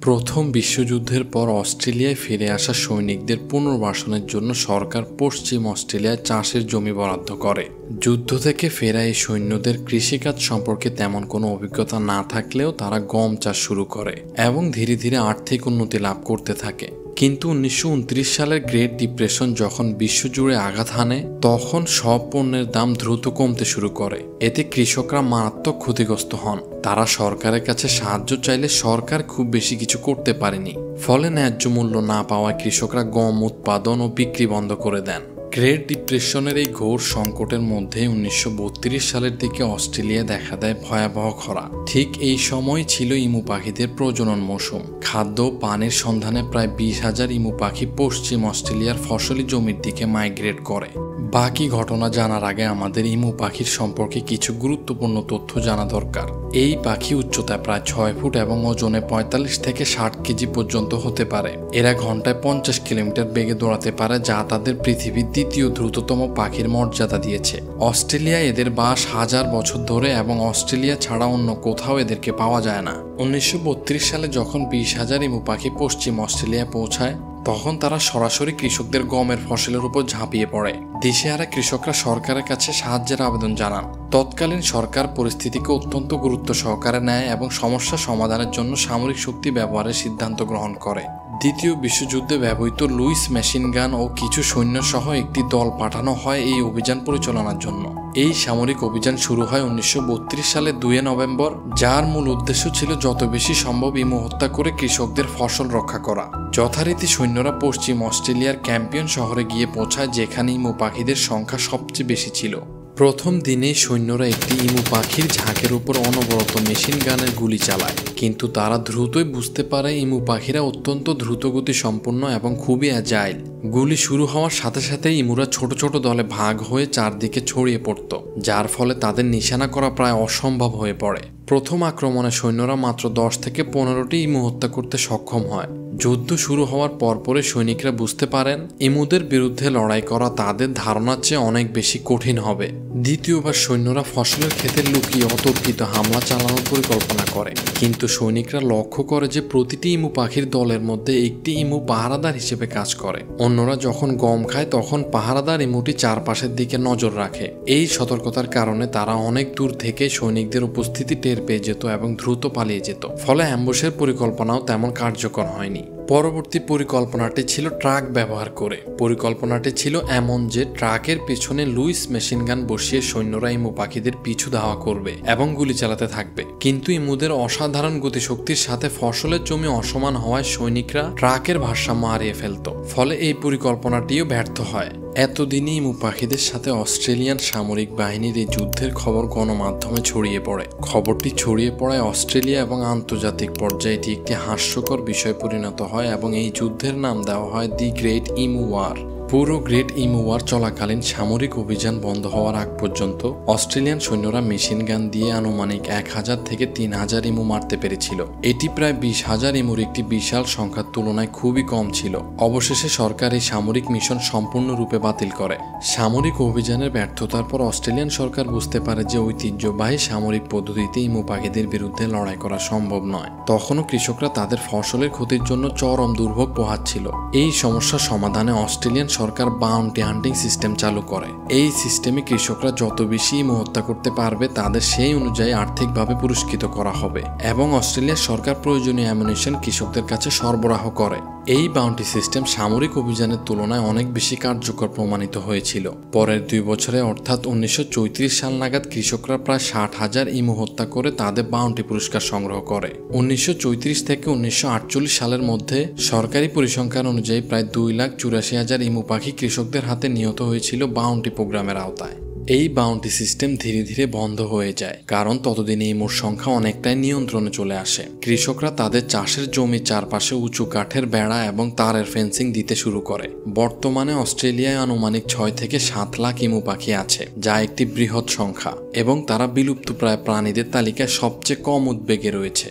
প্রথম বিশ্বযুদ্ধের পর অস্ট্রেলিয়ায় ফিরে আসা সৈনিকদের পুনর্বাসনের জন্য সরকার পশ্চিম অস্ট্রেলিয়ায় চাষের জমি বরাদ্দ করে। যুদ্ধ থেকে ফেরা এই সৈন্যদের কৃষিকাজ সম্পর্কে তেমন কোনো অভিজ্ঞতা না থাকলেও তারা গম চাষ শুরু করে এবং ধীরে ধীরে আর্থিক উন্নতি লাভ করতে থাকে। কিন্তু 1929 সালের গ্রেট ডিপ্রেশন যখন বিশ্বজুড়ে আঘাত হানে, তখন সব পণ্যের দাম দ্রুত কমতে শুরু করে। এতে কৃষকরা মারাত্মক ক্ষতিগ্রস্ত হন। তারা সরকারের কাছে সাহায্য চাইলে সরকার খুব বেশি কিছু করতে পারেনি। ফলে ন্যায্য মূল্য না পাওয়ায় কৃষকরা গম উৎপাদন ও বিক্রি বন্ধ করে দেন। গ্রেট ডিপ্রেশনের এই ঘোর সংকটের মধ্যে 1932 সালের দিকে অস্ট্রেলিয়া দেখা দেয় ভয়াবহ খরা। ঠিক এই সময় ছিল ইমু পাখিদের প্রজনন মৌসুম। খাদ্য পানির সন্ধানে প্রায় 20,000 ইমু পাখি পশ্চিম অস্ট্রেলিয়ার ফসলি জমির দিকে মাইগ্রেট করে। বাকি ঘটনা জানার আগে আমাদের ইমু পাখির সম্পর্কে কিছু গুরুত্বপূর্ণ তথ্য জানা দরকার। এই পাখি উচ্চতায় প্রায় 6 ফুট এবং ওজনে 45 থেকে 60 কেজি পর্যন্ত হতে পারে। এরা ঘন্টায় 50 কিলোমিটার বেগে দৌড়াতে পারে, যা তাদের পৃথিবীর দ্বিতীয় দ্রুততম পাখির মর্যাদা দিয়েছে। অস্ট্রেলিয়ায় এদের বাস হাজার বছর ধরে এবং অস্ট্রেলিয়া ছাড়া অন্য কোথাও এদেরকে পাওয়া যায় না। 1932 সালে যখন 20,000 ইমু পাখি পশ্চিম অস্ট্রেলিয়া পৌঁছায়, তখন তারা সরাসরি কৃষকদের গমের ফসলের উপর ঝাঁপিয়ে পড়ে। দিশেহারা কৃষকরা সরকারের কাছে সাহায্যের আবেদন জানান। তৎকালীন সরকার পরিস্থিতিকে অত্যন্ত গুরুত্ব সহকারে নেয় এবং সমস্যা সমাধানের জন্য সামরিক শক্তি ব্যবহারের সিদ্ধান্ত গ্রহণ করে। দ্বিতীয় বিশ্বযুদ্ধে ব্যবহৃত লুইস মেশিন গান ও কিছু সৈন্য সহ একটি দল পাঠানো হয় এই অভিযান পরিচালনার জন্য। এই সামরিক অভিযান শুরু হয় 1932 সালের 2 নভেম্বর, যার মূল উদ্দেশ্য ছিল যত বেশি সম্ভব ইমু হত্যা করে কৃষকদের ফসল রক্ষা করা। যথারীতি সৈন্যরা পশ্চিম অস্ট্রেলিয়ার ক্যাম্পিয়ন শহরে গিয়ে পৌঁছায়, যেখানে ইমু পাখিদের সংখ্যা সবচেয়ে বেশি ছিল। প্রথম দিনেই সৈন্যরা একটি ইমু পাখির ঝাঁকের উপর অনবরত মেশিন গানের গুলি চালায়, কিন্তু তারা দ্রুতই বুঝতে পারে ইমু পাখিরা অত্যন্ত দ্রুতগতি সম্পন্ন এবং খুবই অ্যাজাইল। গুলি শুরু হওয়ার সাথে সাথে ইমুরা ছোট ছোট দলে ভাগ হয়ে চারদিকে ছড়িয়ে পড়ত, যার ফলে তাদের নিশানা করা প্রায় অসম্ভব হয়ে পড়ে। প্রথম আক্রমণে সৈন্যরা মাত্র 10 থেকে 15টি ইমু হত্যা করতে সক্ষম হয়। যুদ্ধ শুরু হওয়ার পরপরই সৈনিকরা বুঝতে পারেন ইমুদের বিরুদ্ধে লড়াই করা তাদের ধারণার চেয়ে অনেক বেশি কঠিন হবে। দ্বিতীয়বার সৈন্যরা ফসলের ক্ষেতে লুকিয়ে অতর্কিত হামলা চালানোর পরিকল্পনা করে, কিন্তু সৈনিকরা লক্ষ্য করে যে প্রতিটি ইমু পাখির দলের মধ্যে একটি ইমু পাহারাদার হিসেবে কাজ করে। অন্যরা যখন গম খায় তখন পাহারাদার ইমুটি চারপাশের দিকে নজর রাখে। এই সতর্কতার কারণে তারা অনেক দূর থেকে সৈনিকদের উপস্থিতি টের পেয়ে যেত এবং দ্রুত পালিয়ে যেত। ফলে অ্যাম্বুশের পরিকল্পনাও তেমন কার্যকর হয়নি। পরবর্তী পরিকল্পনাটি ছিল ট্রাক ব্যবহার করে। পরিকল্পনাটি ছিল এমন যে ট্রাকের পেছনে লুইস মেশিন গান বসিয়ে সৈন্যরা ইমু পাখিদের পিছু ধাওয়া করবে এবং গুলি চালাতে থাকবে। কিন্তু ইমুদের অসাধারণ গতিশক্তির সাথে ফসলের জমি অসমান হওয়ায় সৈনিকরা ট্রাকের ভারসাম্য হারিয়ে ফেলত। ফলে এই পরিকল্পনাটিও ব্যর্থ হয়। এতদিনই ইমু পাখিদের সাথে অস্ট্রেলিয়ান সামরিক বাহিনীর এই যুদ্ধের খবর গণমাধ্যমে ছড়িয়ে পড়ে। খবরটি ছড়িয়ে পড়ায় অস্ট্রেলিয়া এবং আন্তর্জাতিক পর্যায়ে এটি একটি হাস্যকর বিষয় পরিণত হয় এবং এই যুদ্ধের নাম দেওয়া হয় দি গ্রেট ইমু ওয়ার। পুরো গ্রেট ইমু ওয়ার চলাকালীন সামরিক অভিযান বন্ধ হওয়ার আগ পর্যন্ত অস্ট্রেলিয়ান সৈন্যরা মেশিন গান দিয়ে আনুমানিক 1000 থেকে 3000 ইমু মারতে পেরেছিল। এটি প্রায় 20,000 ইমুর একটি বিশাল সংখ্যার তুলনায় খুবই কম ছিল। অবশেষে সরকার এই সামরিক মিশন সম্পূর্ণরূপে বাতিল করে। সামরিক অভিযানের ব্যর্থতার পর অস্ট্রেলিয়ান সরকার বুঝতে পারে যে ঐতিহ্যবাহী সামরিক পদ্ধতিতে ইমু পাখিদের বিরুদ্ধে লড়াই করা সম্ভব নয়। তখনও কৃষকরা তাদের ফসলের ক্ষতির জন্য চরম দুর্ভোগ পোহাচ্ছিল। এই সমস্যা সমাধানে অস্ট্রেলিয়ান সরকার বাউন্টি হান্টিং সিস্টেম চালু করে। এই সিস্টেমে কৃষকরা যত বেশি ইমু হত্যা করতে পারবে তাদের সেই অনুযায়ী আর্থিকভাবে পুরস্কৃত করা হবে এবং অস্ট্রেলিয়ার সরকার প্রয়োজনীয় অ্যামুনিশন কৃষকদের কাছে সরবরাহ করে। এই বাউন্টি সিস্টেম সামরিক অভিযানের তুলনায় অনেক বেশি কার্যকর প্রমাণিত হয়েছিল। পরের 2 বছরে অর্থাৎ 1934 সাল নাগাদ কৃষকরা প্রায় 60,000 ইমু হত্যা করে তাদের বাউন্টি পুরস্কার সংগ্রহ করে। 1934 থেকে 1948 সালের মধ্যে সরকারি পরিসংখ্যান অনুযায়ী প্রায় 2,84,000 ইমু পাখি কৃষকদের হাতে নিহত হয়েছিল বাউন্টি প্রোগ্রামের আওতায়। এই বাউন্টি সিস্টেম ধীরে ধীরে বন্ধ হয়ে যায়, কারণ ততদিনে ইমুর সংখ্যা অনেকটাই নিয়ন্ত্রণে চলে আসে। কৃষকরা তাদের চাষের জমির চারপাশে উঁচু কাঠের বেড়া এবং তারের ফেন্সিং দিতে শুরু করে। বর্তমানে অস্ট্রেলিয়ায় আনুমানিক 6 থেকে 7 লাখ ইমু পাখি আছে, যা একটি বৃহৎ সংখ্যা এবং তারা বিলুপ্তপ্রায় প্রাণীদের তালিকায় সবচেয়ে কম উদ্বেগে রয়েছে।